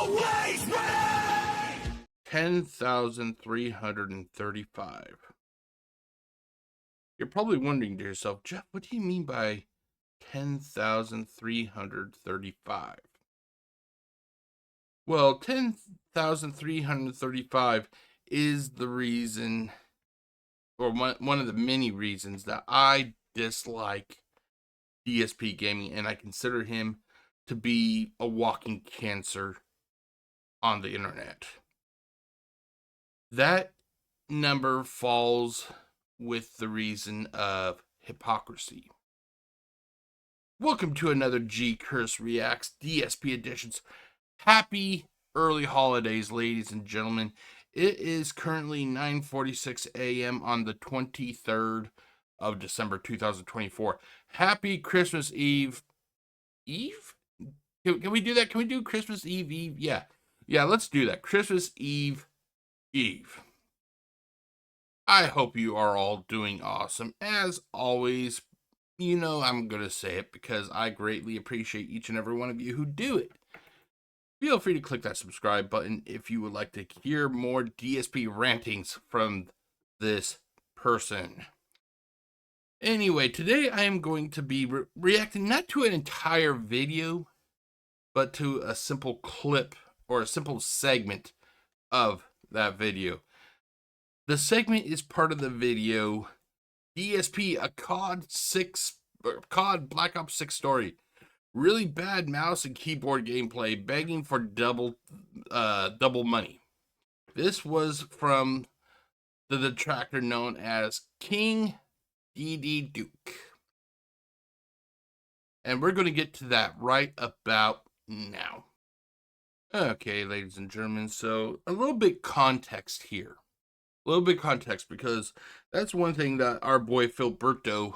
always ready! 10,335. You're probably wondering to yourself, Jeff, what do you mean by 10,335? Well, 10,335 is the reason, or one of the many reasons that I dislike DSPGaming, and I consider him to be a walking cancer on the internet. That number falls with the reason of hypocrisy. Welcome to another GCurse Reacts DSP editions. Happy early holidays, ladies and gentlemen. It is currently 9:46 a.m. on the 23rd of December 2024. Happy Christmas Eve. Eve? Can we do that? Can we do Christmas Eve? Yeah, let's do that. Christmas Eve. I hope you are all doing awesome. As always, you know I'm going to say it because I greatly appreciate each and every one of you who do it. Feel free to click that subscribe button if you would like to hear more DSP rantings from this person. Anyway, today I am going to be reacting not to an entire video, but to a simple clip or a simple segment of that video. The segment is part of the video DSP, a COD Black Ops 6 story. Really bad mouse and keyboard gameplay, begging for double money. This was from the detractor known as King DD Duke. And we're going to get to that right about now. Okay, ladies and gentlemen, so a little bit context here. A little bit context, because that's one thing that our boy Philberto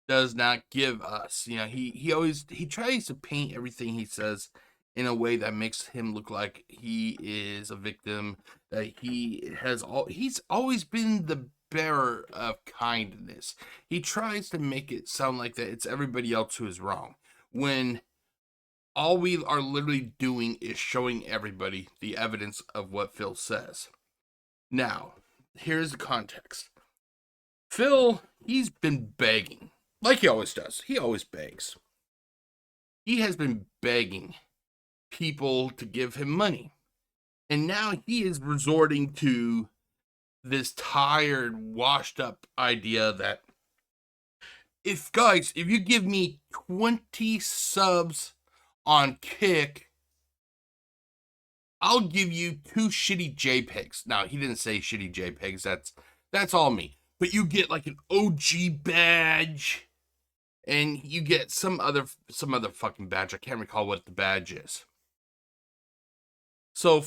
does not give us. You know, he tries to paint everything he says in a way that makes him look like he is a victim, that he's always been the bearer of kindness. He tries to make it sound like that it's everybody else who is wrong, when all we are literally doing is showing everybody the evidence of what Phil says. Now, here's the context. Phil, he's been begging, like he always does. He always begs. He has been begging people to give him money. And now he is resorting to this tired, washed up idea that if you give me 20 subs on Kick, I'll give you 2 shitty JPEGs. Now, he didn't say shitty JPEGs. That's all me. But you get like an OG badge, and you get some other fucking badge. I can't recall what the badge is. So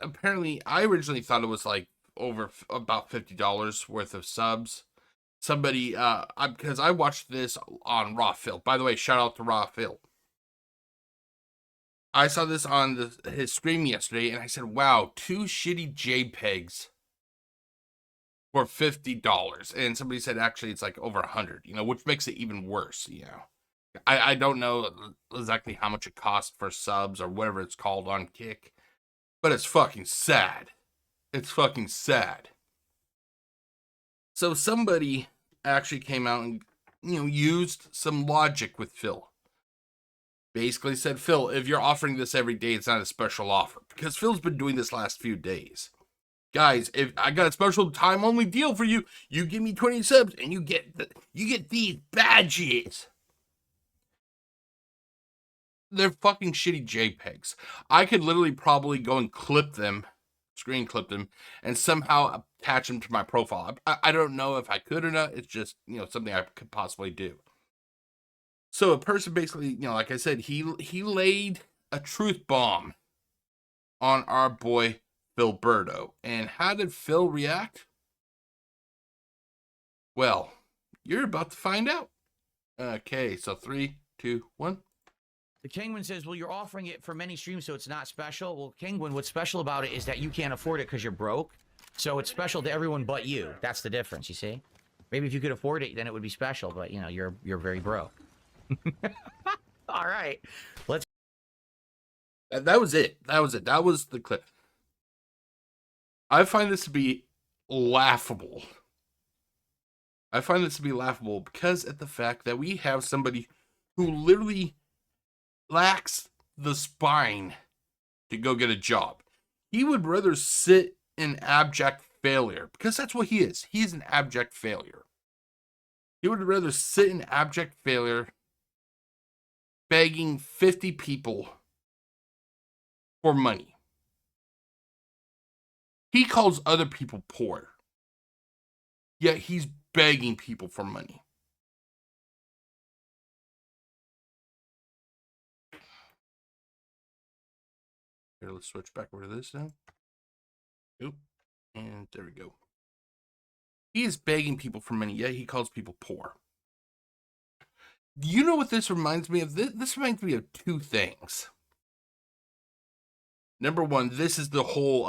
apparently, I originally thought it was like over about $50 worth of subs. Somebody, because I watched this on Raw Phil. By the way, shout out to Raw Phil. I saw this on his stream yesterday, and I said, wow, 2 shitty JPEGs for $50. And somebody said, actually, it's like over 100, you know, which makes it even worse, you know. I don't know exactly how much it costs for subs or whatever it's called on Kick, but it's fucking sad. It's fucking sad. So somebody actually came out and, you know, used some logic with Phil. Basically said, Phil, if you're offering this every day, it's not a special offer. Because Phil's been doing this last few days. Guys, if I got a special time only deal for you, you give me 20 subs and you get these badges. They're fucking shitty JPEGs. I could literally probably go and screen clip them, and somehow attach them to my profile. I don't know if I could or not. It's just, you know, something I could possibly do. So a person basically, you know, like I said, he laid a truth bomb on our boy Philberto. And how did Phil react? Well, you're about to find out. Okay, so 3, 2, 1. The Kingwin says, well, you're offering it for many streams, so it's not special. Well, Kingwin, what's special about it is that you can't afford it because you're broke. So it's special to everyone but you. That's the difference, you see? Maybe if you could afford it, then it would be special. But, you know, you're very broke. All right. Let's That was it. That was it. That was the clip. I find this to be laughable. I find this to be laughable because of the fact that we have somebody who literally lacks the spine to go get a job. He would rather sit in abject failure, because that's what he is. He is an abject failure. He would rather sit in abject failure begging 50 people for money. He calls other people poor, yet he's begging people for money. Here, let's switch back over to this now. Oop. And there we go. He is begging people for money, yet he calls people poor. You know what this reminds me of? This reminds me of two things. Number one, this is the whole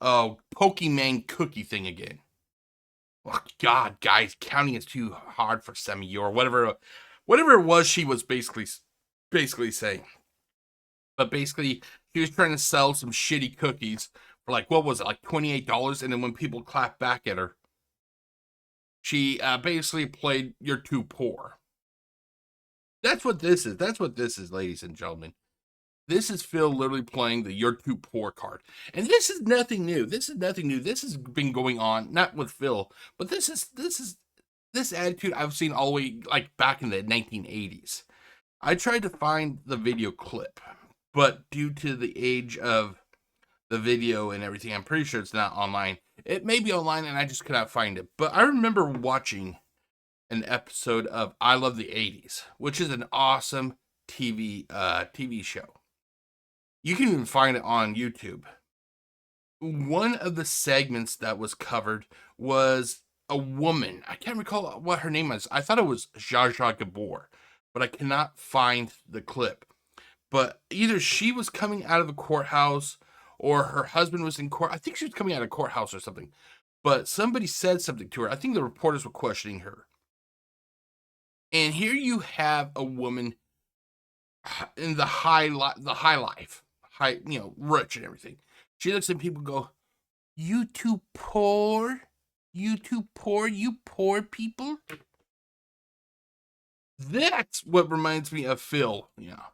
Pokemon cookie thing again. Oh, God, guys, counting is too hard for some of you, or whatever it was she was basically saying. But basically, she was trying to sell some shitty cookies for like, what was it, like $28? And then when people clapped back at her, she basically played, "You're too poor." That's what this is. That's what this is, ladies and gentlemen. This is Phil literally playing the "you're too poor" card. And this is nothing new. This is nothing new. This has been going on, not with Phil, but this attitude I've seen all the way like back in the 1980s. I tried to find the video clip, but due to the age of the video and everything, I'm pretty sure it's not online. It may be online and I just could not find it. But I remember watching an episode of I Love the 80s, which is an awesome TV show. You can even find it on YouTube. One of the segments that was covered was a woman. I can't recall what her name was. I thought it was Zsa Zsa Gabor, but I cannot find the clip. But either she was coming out of a courthouse or her husband was in court. I think she was coming out of a courthouse or something. But somebody said something to her. I think the reporters were questioning her. And here you have a woman in the high life, rich and everything. She looks at people and go, "You too poor? You too poor? You poor people?" That's what reminds me of Phil. Yeah.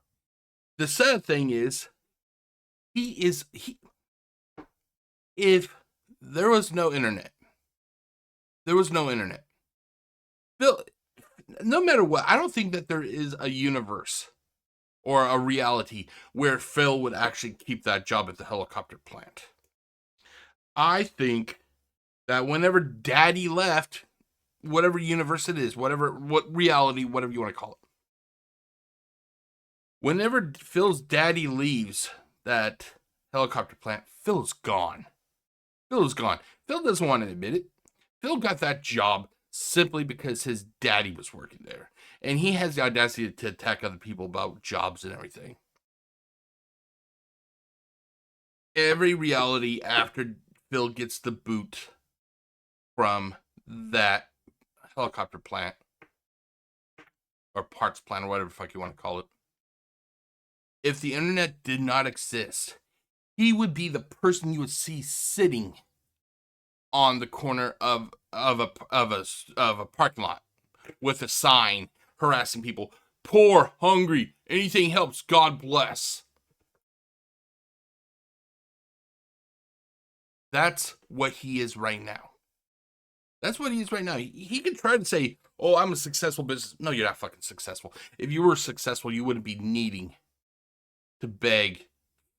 The sad thing is, if there was no internet, Phil, no matter what, I don't think that there is a universe or a reality where Phil would actually keep that job at the helicopter plant. I think that whenever Daddy left, whatever universe it is, what reality, whatever you want to call it, whenever Phil's daddy leaves that helicopter plant, Phil's gone. Phil doesn't want to admit it. Phil got that job simply because his daddy was working there. And he has the audacity to attack other people about jobs and everything. Every reality after Phil gets the boot from that helicopter plant, or parts plant, or whatever the fuck you want to call it, if the internet did not exist, he would be the person you would see sitting on the corner of a parking lot with a sign harassing people. "Poor, hungry, anything helps, God bless." That's what he is right now. That's what he is right now. He can try to say, "Oh, I'm a successful business." No, you're not fucking successful. If you were successful, you wouldn't be needing to beg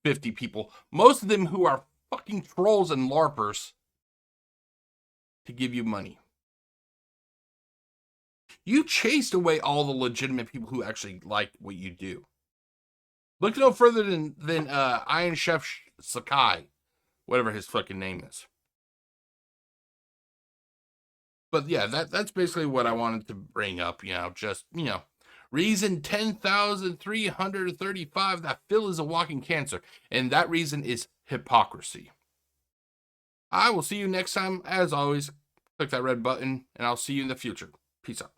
50 people, most of them who are fucking trolls and LARPers, to give you money. You chased away all the legitimate people who actually like what you do. Look no further than Iron Chef Sakai, whatever his fucking name is. But yeah, that's basically what I wanted to bring up. Reason 10,335 that Phil is a walking cancer, and that reason is hypocrisy. I will see you next time. As always, click that red button, and I'll see you in the future. Peace out.